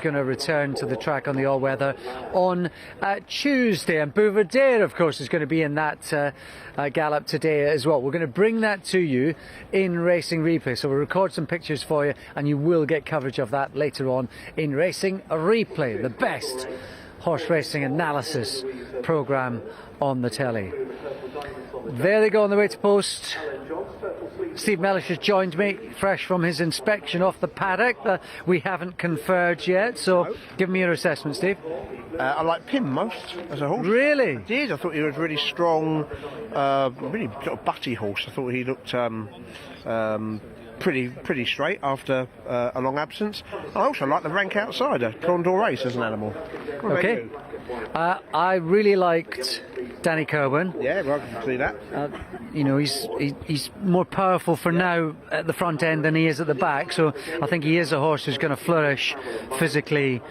going to return to the track on the all-weather on Tuesday. And Bouverdere, of course, is going to be in that gallop today as well. We're going to bring that to you in Racing Replay. So we'll record some pictures for you, and you will get coverage of that later on in Racing Replay, the best horse racing analysis programme on the telly. There they go on the way to post. Steve Mellish has joined me, fresh from his inspection off the paddock. We haven't conferred yet, so give me your assessment, Steve. I like Pim most as a horse. Really? I did. I thought he was really strong, really sort of butty horse. I thought he looked pretty straight after a long absence. I also like the rank outsider, Condor Race, as an animal. Okay. I really liked Danny Kerwin. Yeah, well, I can see that. You know, he's more powerful for now at the front end than he is at the back, so I think he is a horse who's going to flourish physically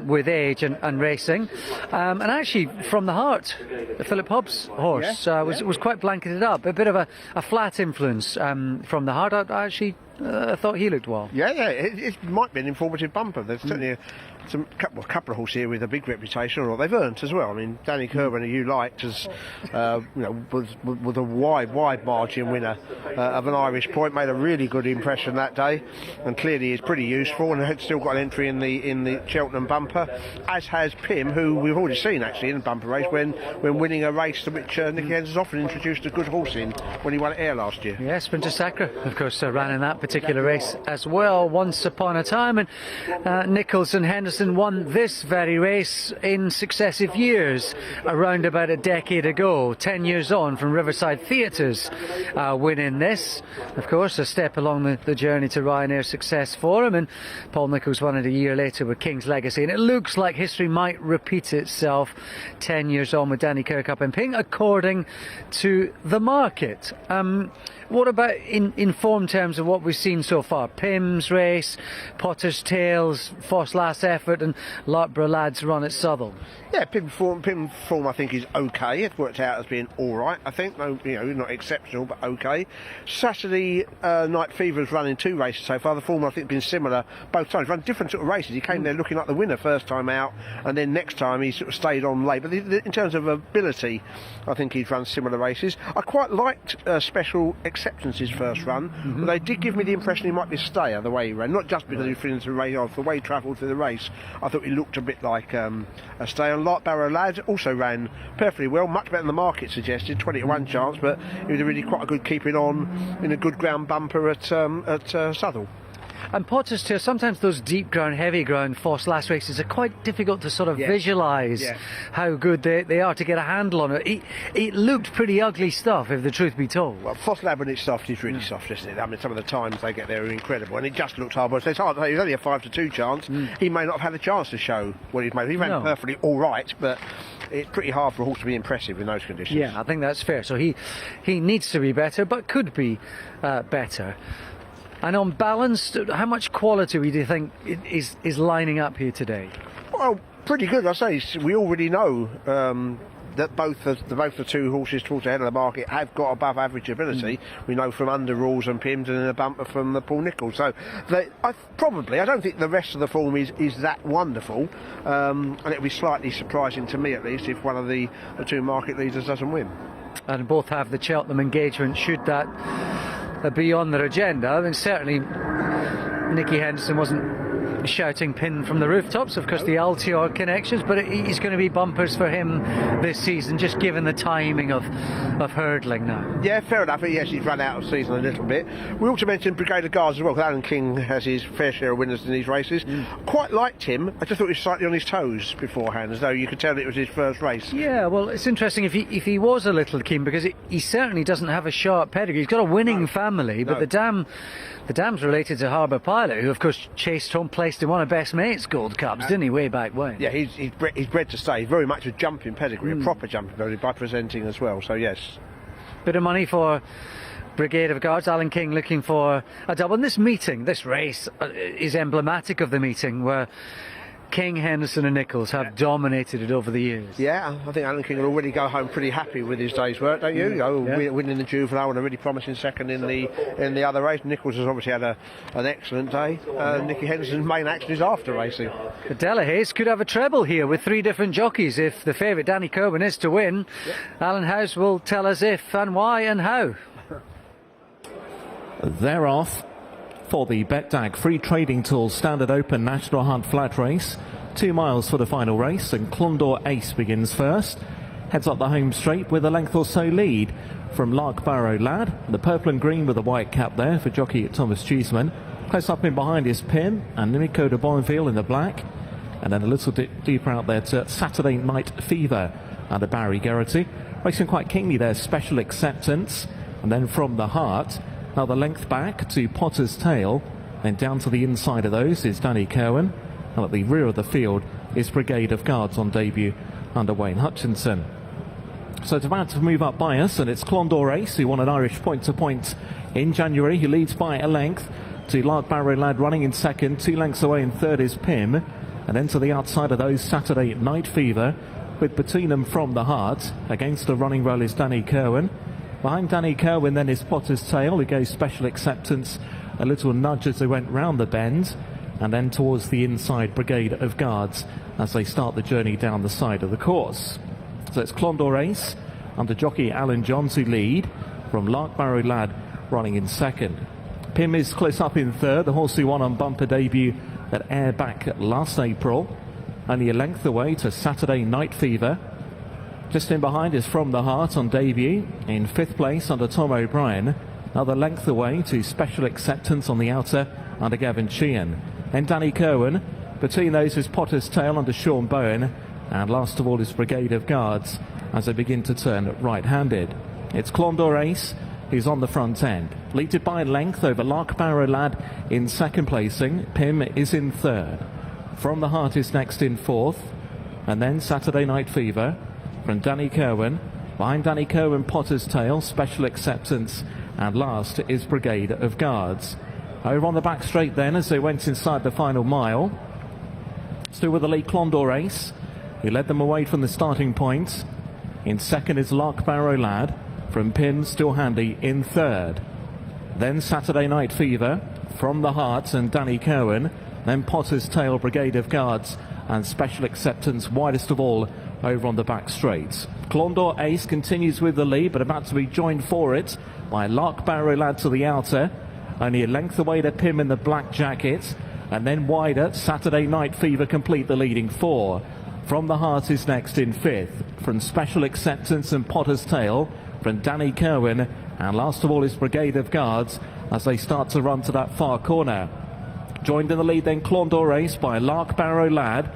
with age and racing. And actually, from the heart, Philip Hobbs' horse was quite blanketed up, a bit of a flat influence from the heart. I actually thought he looked well. Yeah, it might be an informative bumper. There's certainly a couple of horses here with a big reputation, or they've earned as well. I mean, Danny Kerwin, who you liked, was a wide margin winner of an Irish Point, made a really good impression that day, and clearly is pretty useful, and had still got an entry in the Cheltenham bumper, as has Pim, who we've already seen actually in the bumper race when winning a race to which Nicky Hens has often introduced a good horse in when he won at Ayr last year. Yeah, Sprinter Sacre, of course, ran in that particular race as well once upon a time, and Nichols and Henderson won this very race in successive years, around about a decade ago, 10 years on from Riverside Theatres winning this. Of course, a step along the journey to Ryanair success for him, and Paul Nichols won it a year later with King's Legacy, and it looks like history might repeat itself 10 years on with Danny Kirkup and Ping, according to the market. What about in form terms of what we've seen so far? Pim's race, Potter's Tales, Foss Last Effort, and Larkborough Lads run at Southall. Yeah, Pim form I think is okay. It's worked out as being all right. I think, not exceptional, but okay. Saturday Night Fever's running 2 races so far. The form I think has been similar both times. Run different sort of races. He came there looking like the winner first time out, and then next time he sort of stayed on late. But in terms of ability, I think he's run similar races. I quite liked Special Acceptance's first run, but they did give me the impression he might be a stayer the way he ran, not just because he finished the race off, the way he travelled through the race. I thought he looked a bit like a stayer. Larkborough Lads also ran perfectly well, much better than the market suggested, 20 to 1 chance, but he was really quite a good keeping on in a good ground bumper at Southall. And Potter's Tale, sometimes those deep ground, heavy ground Foss last races are quite difficult to sort of visualise how good they are, to get a handle on it. It looked pretty ugly stuff, if the truth be told. Well, Foss Lab when it's soft is really soft, isn't it? I mean, some of the times they get there are incredible, and it just looked hard. But it's hard to say, it was only a 5 to 2 chance. He may not have had a chance to show what he's made. He ran perfectly all right, but it's pretty hard for a horse to be impressive in those conditions. Yeah, I think that's fair. So he needs to be better, but could be better. And on balance, how much quality do you think is lining up here today? Well, pretty good. I say we already know that both the 2 horses towards the head of the market have got above average ability. We know from Under Rules and Pims, and in a bumper from the Paul Nichols. So I don't think the rest of the form is that wonderful, and it'll be slightly surprising to me at least if one of the 2 market leaders doesn't win. And both have the Cheltenham engagement, should that be on their agenda. I mean, certainly Nicky Henderson wasn't shouting Pin from the rooftops, of course, the Altior connections, but it's going to be bumpers for him this season, just given the timing of hurdling now. Yeah, fair enough. Yes, he's run out of season a little bit. We also mentioned Brigade of Guards as well, because Alan King has his fair share of winners in these races. Quite liked him. I just thought he was slightly on his toes beforehand, as though you could tell it was his first race. Yeah, well, it's interesting if he was a little keen, because he certainly doesn't have a sharp pedigree. He's got a winning family, but the dam's related to Harbour Pilot, who of course chased home, placed in one of Best Mate's Gold Cups, didn't he, way back when? Yeah, he's bred to stay. He's very much a jumping pedigree, a proper jumping pedigree, by presenting as well, so yes. Bit of money for Brigade of Guards. Alan King looking for a double. And this race is emblematic of the meeting, where King, Henderson and Nichols have dominated it over the years. Yeah, I think Alan King will already go home pretty happy with his day's work, don't you? Winning the juvenile and a really promising second in the other race. Nichols has obviously had an excellent day. Nicky Henderson's main action is after racing. The Delahaye's could have a treble here with 3 different jockeys if the favourite Danny Kerwin is to win. Alan House will tell us if and why and how. They're off for the BetDAG Free Trading Tools Standard Open National Hunt Flat Race. 2 miles for the final race, and Clondor Ace begins first. Heads up the home straight with a length or so lead from Lark Barrow Lad. The purple and green with the white cap there for jockey Thomas Cheeseman. Close up in behind is Pim and Nico de Bonville in the black. And then a little deeper out there to Saturday Night Fever under Barry Geraghty. Racing quite keenly there, Special Acceptance. And then from the heart, now the length back to Potter's Tail. Then down to the inside of those is Danny Kerwin. And at the rear of the field is Brigade of Guards on debut under Wayne Hutchinson. So it's about to move up by us, and it's Clondor Ace, who won an Irish point-to-point in January. He leads by a length to Lark Barrow Lad running in second. 2 lengths away in third is Pim. And then to the outside of those, Saturday Night Fever, with between them from the heart. Against the running roll is Danny Kerwin. Behind Danny Kerwin then is Potter's Tail, who goes Special Acceptance, a little nudge as they went round the bend, and then towards the inside Brigade of Guards as they start the journey down the side of the course. So it's Clondor Ace under jockey Alan Johns who lead, from Lark Barrow Lad running in second. Pim is close up in third, the horse who won on bumper debut at Ayr back last April, only a length away to Saturday Night Fever. Just in behind is From the Heart on debut, in 5th place under Tom O'Brien. Another length away to Special Acceptance on the outer under Gavin Sheehan. Then Danny Kerwin. Between those is Potter's Tail under Sean Bowen. And last of all is Brigade of Guards as they begin to turn right-handed. It's Clondor Ace who's on the front end. Leaded by length over Lark Barrow Lad in second placing. Pim is in third. From the Heart is next in fourth. And then Saturday Night Fever from Danny Kerwin. Behind Danny Kerwin, Potter's Tail, Special Acceptance, and last is Brigade of Guards. Over on the back straight then as they went inside the final mile. Still with the lead Clondor Ace, who led them away from the starting point. In second is Lark Barrow Lad, from Pim still handy in third. Then Saturday Night Fever, From the Heart and Danny Kerwin. Then Potter's Tail, Brigade of Guards, and Special Acceptance widest of all over on the back straight. Clondor Ace continues with the lead, but about to be joined for it by Lark Barrow Lad to the outer. Only a length away to Pim in the black jacket. And then wider, Saturday Night Fever complete the leading 4. From the Heart is next in 5th. From Special Acceptance and Potter's Tail, from Danny Kerwin. And last of all is Brigade of Guards as they start to run to that far corner. Joined in the lead then Clondor Ace by Lark Barrow Lad.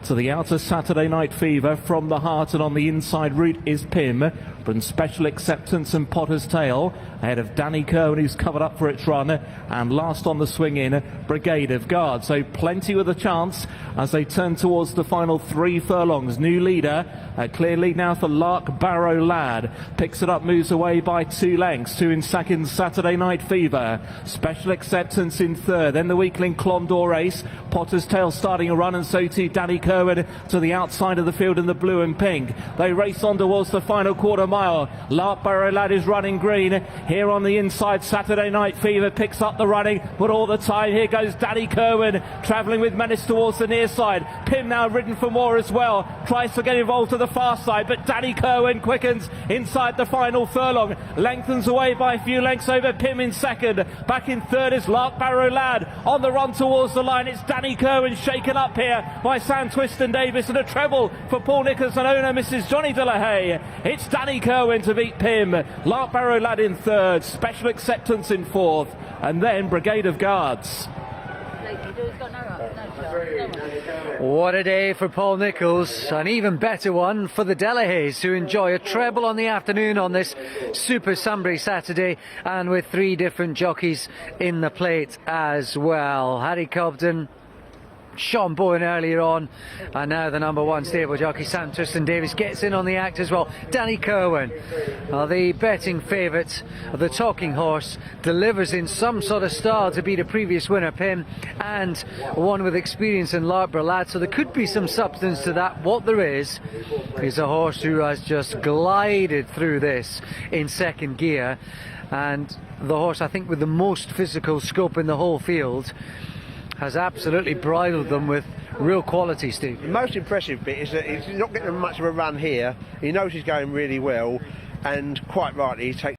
To the outer Saturday Night Fever, From the Heart, and on the inside route is Pim. From Special Acceptance and Potter's Tail, ahead of Danny Kerwin, who's covered up for its run, and last on the swing in, Brigade of Guards. So plenty with a chance as they turn towards the final 3 furlongs. New leader, a clear lead now for Lark Barrow Lad. Picks it up, moves away by 2 lengths. 2 in second, Saturday Night Fever. Special Acceptance in third. Then the weakling Clondor Ace. Potter's Tail starting a run, and so too Danny Kerwin to the outside of the field in the blue and pink. They race on towards the final quarter mile. Lark Barrow Lad is running green. Here on the inside, Saturday Night Fever picks up the running, but all the time here goes Danny Kerwin, travelling with menace towards the near side. Pim now ridden for more as well, tries to get involved to the far side, but Danny Kerwin quickens inside the final furlong, lengthens away by a few lengths over Pim in second. Back in third is Lark Barrow Lad on the run towards the line. It's Danny Kerwin shaken up here by Sam Twiston Davis, and a treble for Paul Nicholson owner Mrs Johnny Delahaye. It's Danny Kerwin to beat Pim, Lark Barrow Lad in third, Special Acceptance in fourth, and then Brigade of Guards. What a day for Paul Nicholls, an even better one for the Delahayes, who enjoy a treble on the afternoon on this Super Sunbury Saturday, and with 3 different jockeys in the plate as well. Harry Cobden, Sean Bowen earlier on, and now the number 1 stable jockey Sam Twiston-Davies gets in on the act as well. Danny Kerwin, the betting favourite of the Talking Horse, delivers in some sort of style to beat a previous winner, Pim, and one with experience in Loughborough Lad, so there could be some substance to that. What there is a horse who has just glided through this in second gear, and the horse I think with the most physical scope in the whole field has absolutely bridled them with real quality, Steve. The most impressive bit is that he's not getting much of a run here. He knows he's going really well, and quite rightly he takes